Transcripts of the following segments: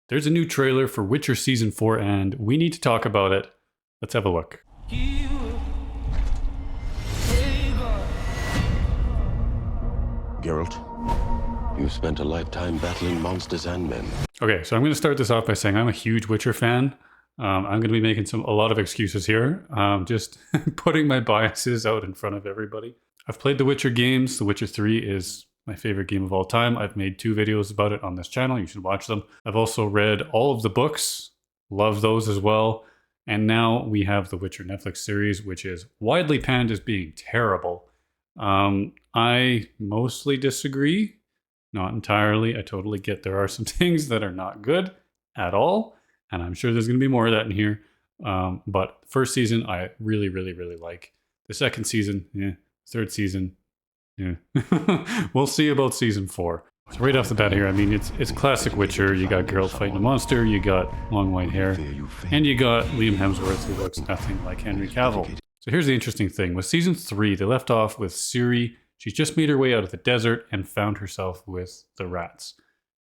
There's a new trailer for Witcher Season 4 and we need to talk about it. Let's have a look. Geralt, you've spent a lifetime battling monsters and men. Okay, so I'm going to start this off by saying I'm a huge Witcher fan. I'm going to be making a lot of excuses here. Just putting my biases out in front of everybody. I've played the Witcher games. The Witcher 3 is my favorite game of all time. I've made 2 videos about it on this channel. You should watch them. I've also read all of the books. Love those as well. And now we have the Witcher Netflix series, which is widely panned as being terrible. I mostly disagree. Not entirely. I totally get there are some things that are not good at all. And I'm sure there's going to be more of that in here. But first season, I really, really, really like. The second season, yeah. Third season, yeah. We'll see about season 4. So right off the bat here, I mean, it's classic Witcher. You got Geralt fighting a monster, you got long white hair, and you got Liam Hemsworth, who looks nothing like Henry Cavill. So here's the interesting thing. With season 3, they left off with Ciri. She's just made her way out of the desert and found herself with the rats.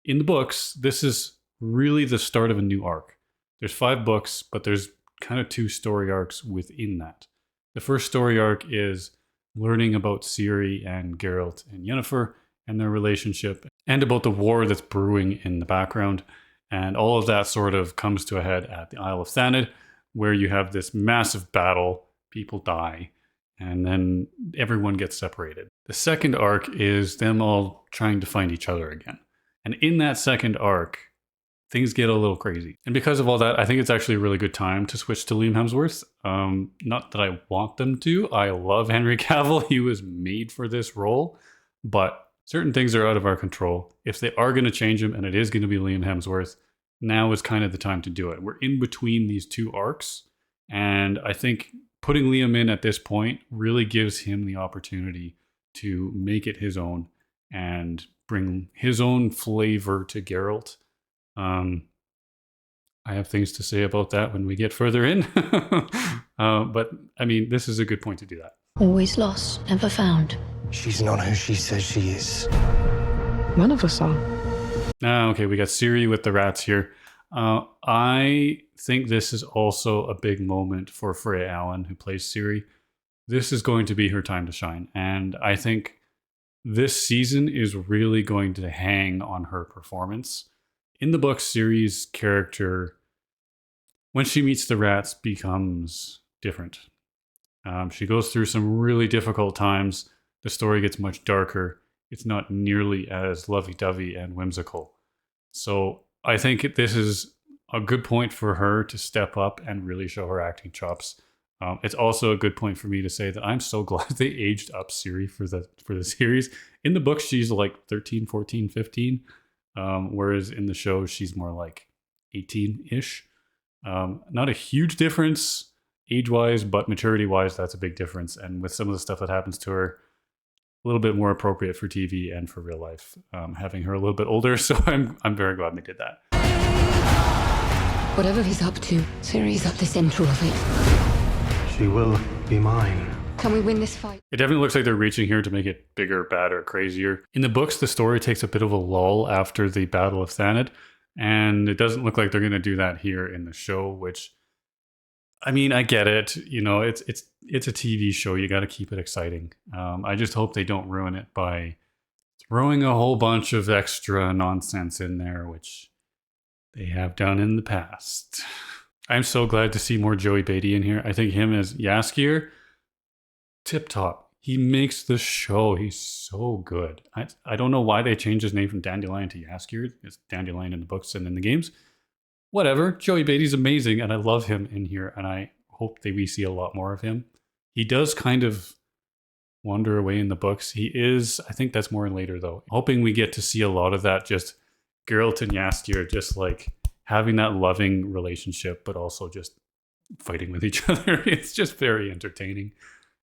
In the books, this is really the start of a new arc. There's 5 books, but there's kind of 2 story arcs within that. The first story arc is learning about Ciri and Geralt and Yennefer and their relationship, and about the war that's brewing in the background. And all of that sort of comes to a head at the Isle of Thanedd, where you have this massive battle, people die, and then everyone gets separated. The second arc is them all trying to find each other again. And in that second arc, things get a little crazy. And because of all that, I think it's actually a really good time to switch to Liam Hemsworth. Not that I want them to. I love Henry Cavill. He was made for this role. But certain things are out of our control. If they are going to change him, and it is going to be Liam Hemsworth, now is kind of the time to do it. We're in between these 2 arcs. And I think putting Liam in at this point really gives him the opportunity to make it his own and bring his own flavor to Geralt. I have things to say about that when we get further in. But, I mean, this is a good point to do that. Always lost, never found. She's not who she says she is. None of us are. Okay, we got Ciri with the rats here. I think this is also a big moment for Freya Allan, who plays Ciri. This is going to be her time to shine. And I think this season is really going to hang on her performance. In the book, Ciri's character, when she meets the rats, becomes different. She goes through some really difficult times. The story gets much darker. It's not nearly as lovey-dovey and whimsical. So I think this is a good point for her to step up and really show her acting chops. It's also a good point for me to say that I'm so glad they aged up Ciri for the series. In the book, she's like 13, 14, 15. Whereas in the show, she's more like 18-ish. Not a huge difference age-wise, but maturity-wise, that's a big difference. And with some of the stuff that happens to her, a little bit more appropriate for TV and for real life, having her a little bit older. So I'm very glad they did that. Whatever he's up to, Ciri's at the center of it. She will be mine. Can we win this fight? It definitely looks like they're reaching here to make it bigger, badder, crazier. In the books, the story takes a bit of a lull after the Battle of Thanedd, and it doesn't look like they're going to do that here in the show, which, I mean, I get it. You know, it's a TV show. You got to keep it exciting. I just hope they don't ruin it by throwing a whole bunch of extra nonsense in there, which they have done in the past. I'm so glad to see more Joey Beatty in here. I think him as Jaskier, tip top. He makes the show. He's so good. I don't know why they changed his name from Dandelion to Jaskier. It's Dandelion in the books and in the games. Whatever. Joey Beatty's amazing, and I love him in here, and I hope that we see a lot more of him. He does kind of wander away in the books. He is, I think that's more in later, though. Hoping we get to see a lot of that, just Geralt and Jaskier just like having that loving relationship, but also just fighting with each other. It's just very entertaining.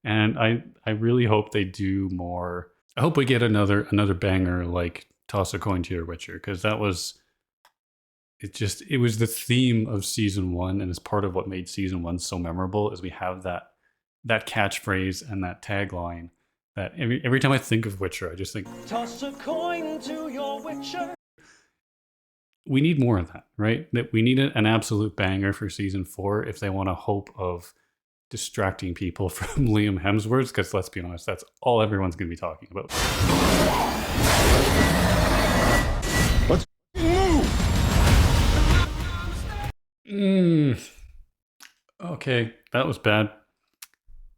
And I really hope they do more. I hope we get another banger like Toss a Coin to Your Witcher, because that was, it was the theme of season 1, and it's part of what made season 1 so memorable, is we have that catchphrase and that tagline that every time I think of Witcher, I just think, Toss a coin to your Witcher. we need more of that, right? That we need an absolute banger for season 4 if they want to hope of distracting people from Liam Hemsworth, because let's be honest, that's all everyone's going to be talking about. Let's move! Okay, that was bad.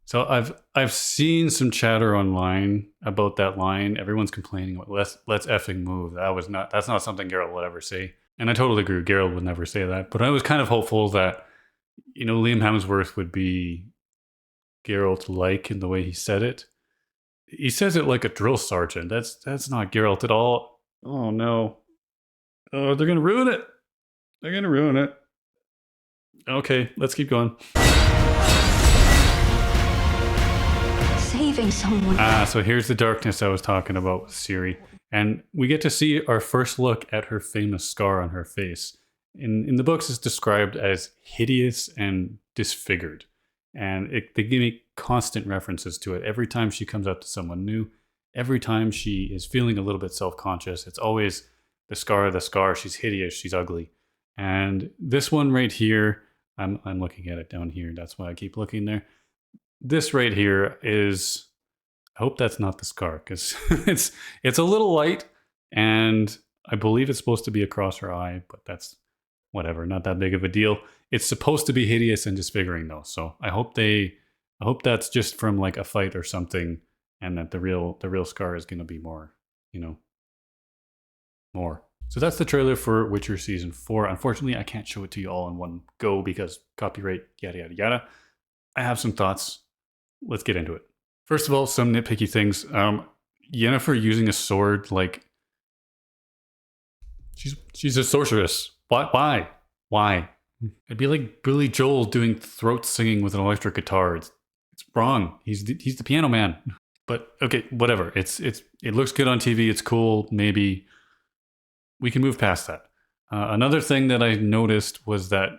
So I've seen some chatter online about that line. Everyone's complaining about let's effing move. That's not something Geralt would ever say. And I totally agree. Geralt would never say that. But I was kind of hopeful that, Liam Hemsworth would be Geralt-like in the way he said it. He says it like a drill sergeant. That's not Geralt at all. Oh no. Oh, they're gonna ruin it. They're gonna ruin it. Okay, let's keep going. Saving someone. So here's the darkness I was talking about with Ciri. And we get to see our first look at her famous scar on her face. In the books, it's described as hideous and disfigured. And they make constant references to it. Every time she comes up to someone new, every time she is feeling a little bit self-conscious, it's always the scar, she's hideous, she's ugly. And this one right here, I'm looking at it down here, that's why I keep looking there. This right here is, I hope that's not the scar, because it's a little light, and I believe it's supposed to be across her eye, but that's whatever, not that big of a deal. It's supposed to be hideous and disfiguring though, so I hope that's just from like a fight or something, and that the real scar is going to be more, more. So that's the trailer for Witcher Season 4. Unfortunately, I can't show it to you all in one go because copyright, yada, yada, yada. I have some thoughts. Let's get into it. First of all, some nitpicky things. Yennefer using a sword, like, she's a sorceress. Why? It'd be like Billy Joel doing throat singing with an electric guitar. It's wrong. He's the piano man. But okay, whatever. It looks good on TV. It's cool. Maybe we can move past that. Another thing that I noticed was that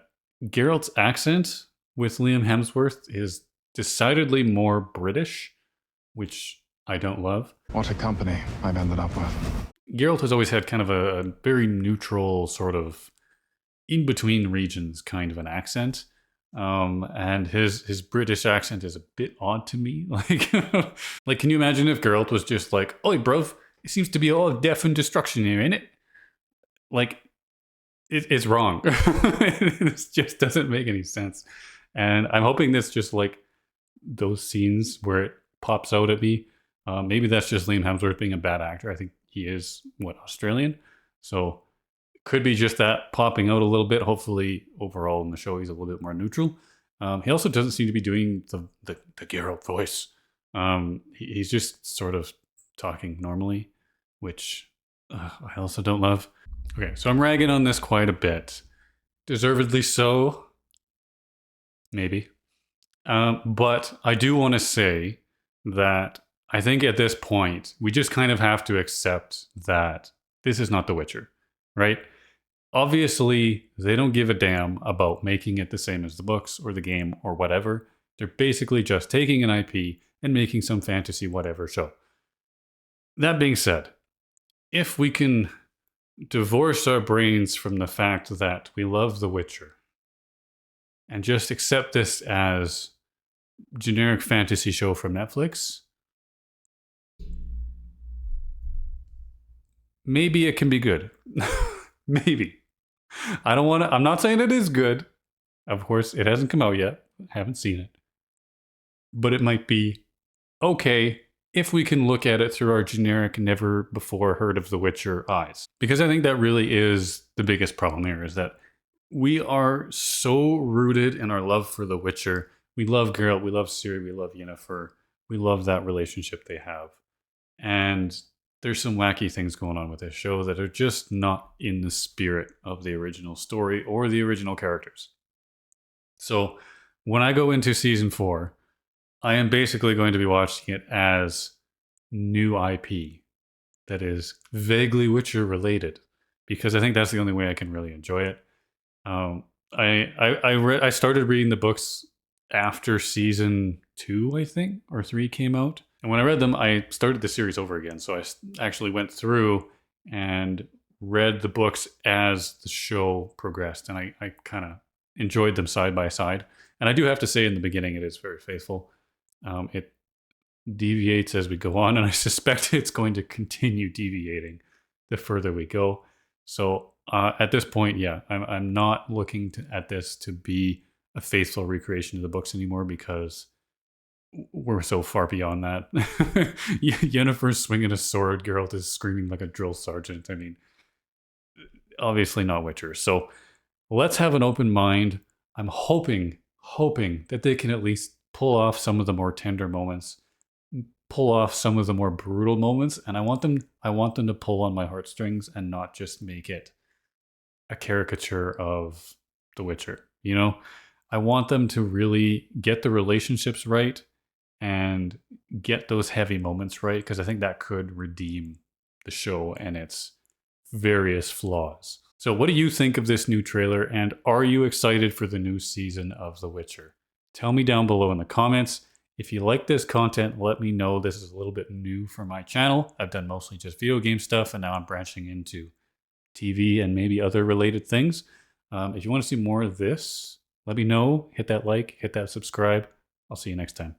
Geralt's accent with Liam Hemsworth is decidedly more British, which I don't love. What a company I've ended up with. Geralt has always had kind of a very neutral, sort of in-between regions kind of an accent. And his British accent is a bit odd to me. Like, can you imagine if Geralt was just like, "Oi, bruv, it seems to be all death and destruction here, ain't it?" Like, it's wrong. It just doesn't make any sense. And I'm hoping this just like those scenes where it pops out at me. Maybe that's just Liam Hemsworth being a bad actor. I think he is, Australian? So it could be just that popping out a little bit. Hopefully, overall in the show, he's a little bit more neutral. He also doesn't seem to be doing the Geralt voice. He's just sort of talking normally, which I also don't love. Okay, so I'm ragging on this quite a bit. Deservedly so. Maybe. But I do want to say that I think at this point, we just kind of have to accept that this is not The Witcher, right? Obviously, they don't give a damn about making it the same as the books or the game or whatever. They're basically just taking an IP and making some fantasy whatever show. That being said, if we can divorce our brains from the fact that we love The Witcher and just accept this as generic fantasy show from Netflix, maybe it can be good. Maybe. I'm not saying it is good. Of course, it hasn't come out yet. I haven't seen it. But it might be okay if we can look at it through our generic, never before heard of The Witcher eyes. Because I think that really is the biggest problem here, is that we are so rooted in our love for The Witcher. We love Geralt, we love Ciri, we love Yennefer. We love that relationship they have. And there's some wacky things going on with this show that are just not in the spirit of the original story or the original characters. So when I go into season 4, I am basically going to be watching it as new IP that is vaguely Witcher related, because I think that's the only way I can really enjoy it. I started reading the books after season 2, I think, or 3 came out. And when I read them, I started the series over again. So I actually went through and read the books as the show progressed, and I kind of enjoyed them side by side. And I do have to say, in the beginning, it is very faithful. It deviates as we go on, and I suspect it's going to continue deviating the further we go. So at this point, yeah, I'm not looking at this to be a faithful recreation of the books anymore, because we're so far beyond that. Yennefer's swinging a sword, Geralt is screaming like a drill sergeant. I mean, obviously not Witcher. So let's have an open mind. I'm hoping that they can at least pull off some of the more tender moments, pull off some of the more brutal moments, and I want them to pull on my heartstrings and not just make it a caricature of The Witcher. You know, I want them to really get the relationships right and get those heavy moments right, because I think that could redeem the show and its various flaws. So what do you think of this new trailer, and are you excited for the new season of The Witcher? Tell me down below in the comments. If you like this content, let me know. This is a little bit new for my channel. I've done mostly just video game stuff, and now I'm branching into TV and maybe other related things. If you want to see more of this, let me know. Hit that like, hit that subscribe. I'll see you next time.